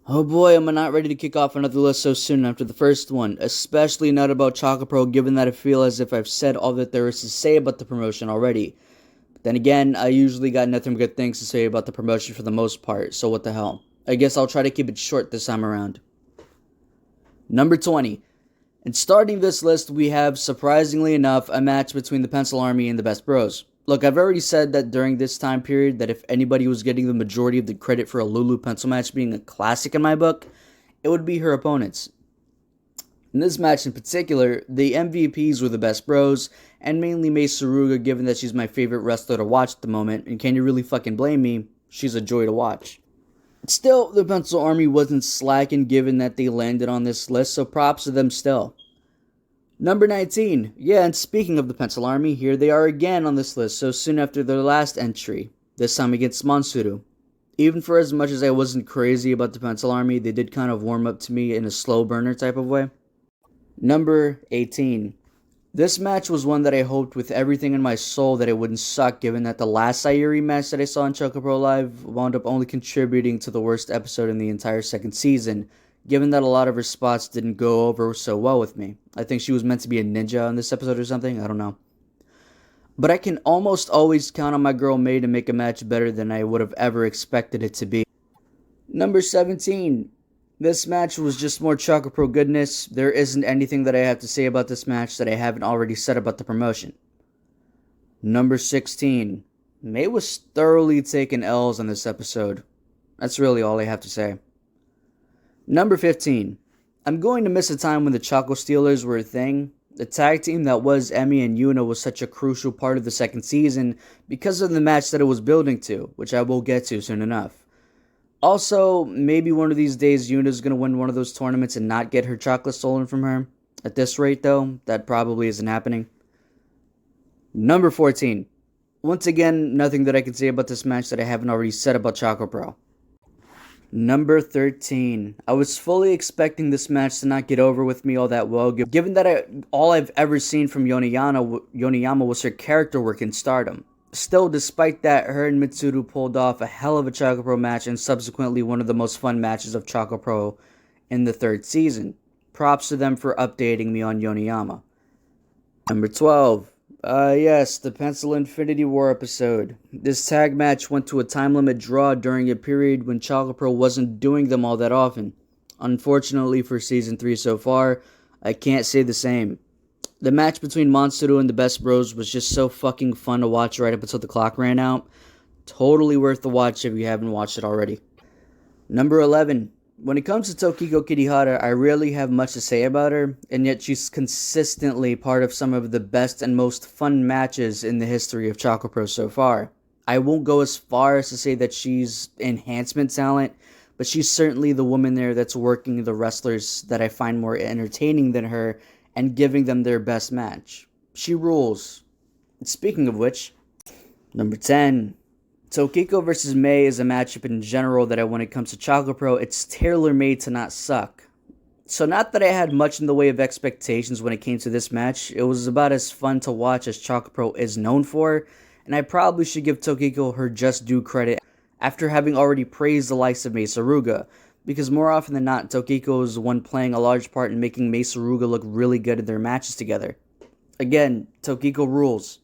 Oh boy, am I not ready to kick off another list so soon after the first one, especially not about Chocopro, given that I feel as if I've said all that there is to say about the promotion already. But then again, I usually got nothing but good things to say about the promotion for the most part, so what the hell. I guess I'll try to keep it short this time around. Number 20. And starting this list, we have, surprisingly enough, a match between the Pencil Army and the Best Bros. Look, I've already said that during this time period that if anybody was getting the majority of the credit for a Lulu Pencil match being a classic in my book, it would be her opponents. In this match in particular, the MVPs were the Best Bros, and mainly Suruga, given that she's my favorite wrestler to watch at the moment, and can you really fucking blame me? She's a joy to watch. Still, the Pencil Army wasn't slacking given that they landed on this list, so props to them still. Number 19. Yeah, and speaking of the Pencil Army, here they are again on this list so soon after their last entry, this time against MonSuru. Even for as much as I wasn't crazy about the Pencil Army, they did kind of warm up to me in a slow burner type of way. Number 18. This match was one that I hoped with everything in my soul that it wouldn't suck, given that the last Sayuri match that I saw on ChocoProLIVE wound up only contributing to the worst episode in the entire second season, given that a lot of her spots didn't go over so well with me. I think she was meant to be a ninja in this episode or something, I don't know. But I can almost always count on my girl May to make a match better than I would have ever expected it to be. Number 17. This match was just more Chocopro goodness. There isn't anything that I have to say about this match that I haven't already said about the promotion. Number 16. May was thoroughly taking L's on this episode. That's really all I have to say. Number 15. I'm going to miss a time when the Choco Stealers were a thing. The tag team that was Emmy and Yuna was such a crucial part of the second season because of the match that it was building to, which I will get to soon enough. Also, maybe one of these days Yuna's going to win one of those tournaments and not get her chocolate stolen from her. At this rate, though, that probably isn't happening. Number 14. Once again, nothing that I can say about this match that I haven't already said about Chocopro. Number 13. I was fully expecting this match to not get over with me all that well, given that all I've ever seen from Yoneyama was her character work in Stardom. Still, despite that, her and Mitsuru pulled off a hell of a Chocopro match and subsequently one of the most fun matches of Chocopro in the third season. Props to them for updating me on Yoneyama. Number 12. Yes, the Pencil Infinity War episode. This tag match went to a time limit draw during a period when Chocopro wasn't doing them all that often. Unfortunately for Season 3 so far, I can't say the same. The match between MonSuru and the Best Bros was just so fucking fun to watch right up until the clock ran out. Totally worth the watch if you haven't watched it already. Number 11. When it comes to Tokiko Kirihara, I rarely have much to say about her, and yet she's consistently part of some of the best and most fun matches in the history of Chocopro so far. I won't go as far as to say that she's enhancement talent, but she's certainly the woman there that's working the wrestlers that I find more entertaining than her and giving them their best match. She rules. And speaking of which, number 10. Tokiko vs. May is a matchup in general that when it comes to Chocopro, it's tailor-made to not suck. So not that I had much in the way of expectations when it came to this match, it was about as fun to watch as Chocopro is known for, and I probably should give Tokiko her just due credit after having already praised the likes of Suruga, because more often than not, Tokiko is the one playing a large part in making Suruga look really good in their matches together. Again, Tokiko rules.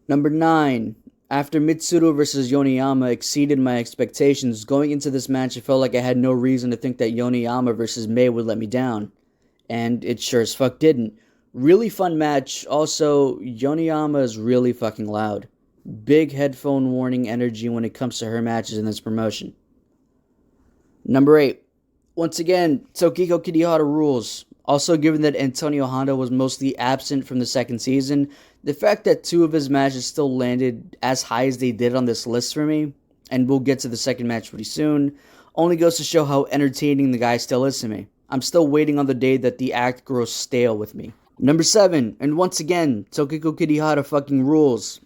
Number 9. After Mitsuru vs. Yoneyama exceeded my expectations, going into this match I felt like I had no reason to think that Yoneyama vs. May would let me down. And it sure as fuck didn't. Really fun match. Also, Yoneyama is really fucking loud. Big headphone warning energy when it comes to her matches in this promotion. Number 8. Once again, Tokiko Kirihara rules. Also, given that Antonio Honda was mostly absent from the second season, the fact that 2 of his matches still landed as high as they did on this list for me, and we'll get to the second match pretty soon, only goes to show how entertaining the guy still is to me. I'm still waiting on the day that the act grows stale with me. Number 7, and once again, Tokiko Kirihara fucking rules.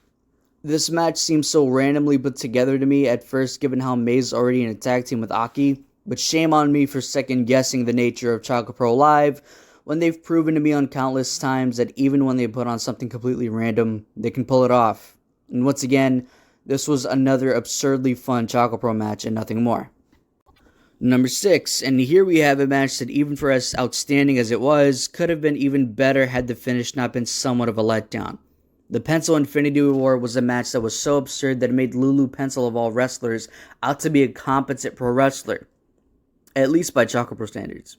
This match seems so randomly put together to me at first, given how May's already in a tag team with Aki, but shame on me for second guessing the nature of ChocoProLIVE when they've proven to me on countless times that even when they put on something completely random, they can pull it off. And once again, this was another absurdly fun Chocopro match and nothing more. Number 6, and here we have a match that even for as outstanding as it was, could have been even better had the finish not been somewhat of a letdown. The Pencil Infinity War was a match that was so absurd that it made Lulu Pencil of all wrestlers out to be a competent pro wrestler, at least by Chocopro standards.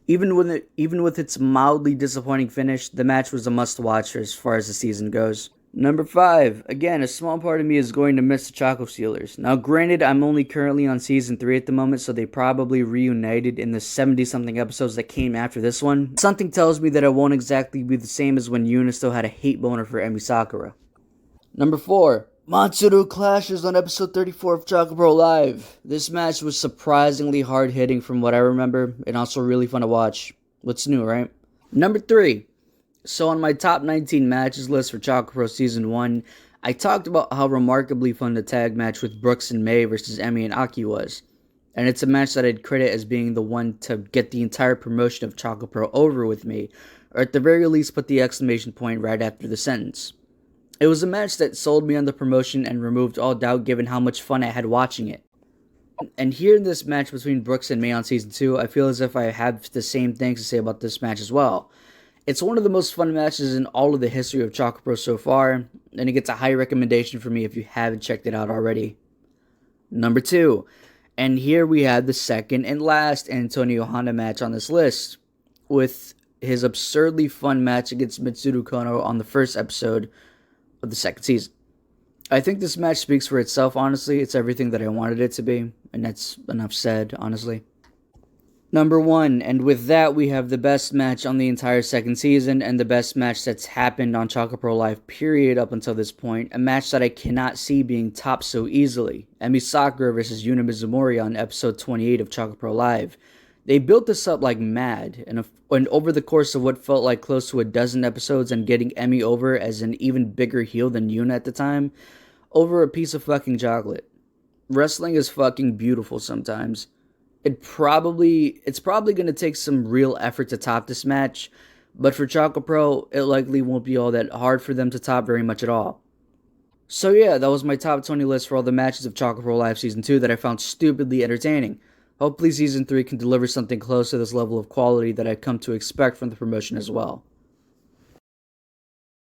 Even with its mildly disappointing finish, the match was a must-watch as far as the season goes. Number 5. Again, a small part of me is going to miss the Choco Stealers. Now, granted, I'm only currently on Season 3 at the moment, so they probably reunited in the 70-something episodes that came after this one. Something tells me that it won't exactly be the same as when Yuna still had a hate boner for Emi Sakura. Number 4. MonSuru clashes on episode 34 of ChocoProLIVE. This match was surprisingly hard-hitting from what I remember, and also really fun to watch. What's new, right? Number 3. So on my top 19 matches list for Chocopro Season 1, I talked about how remarkably fun the tag match with Brooks and May versus Emi and Aki was. And it's a match that I'd credit as being the one to get the entire promotion of Chocopro over with me, or at the very least put the exclamation point right after the sentence. It was a match that sold me on the promotion and removed all doubt given how much fun I had watching it. And here in this match between Brooks and May on Season 2, I feel as if I have the same things to say about this match as well. It's one of the most fun matches in all of the history of Chocopro so far, and it gets a high recommendation for me if you haven't checked it out already. Number 2, and here we have the second and last Antonio Honda match on this list, with his absurdly fun match against Mitsuru Konno on the first episode of the second season. I think this match speaks for itself, honestly. It's everything that I wanted it to be, and that's enough said, honestly. Number 1, and with that we have the best match on the entire second season and the best match that's happened on ChocoProLIVE period up until this point, a match that I cannot see being topped so easily. Emi Sakura versus Yuna Mizumori on episode 28 of ChocoProLIVE. They built this up like mad, and over the course of what felt like close to a dozen episodes and getting Emi over as an even bigger heel than Yuna at the time, over a piece of fucking chocolate. Wrestling is fucking beautiful sometimes. It's probably going to take some real effort to top this match, but for Chocopro, it likely won't be all that hard for them to top very much at all. So yeah, that was my top 20 list for all the matches of ChocoProLIVE Season 2 that I found stupidly entertaining. Hopefully Season 3 can deliver something close to this level of quality that I've come to expect from the promotion as well.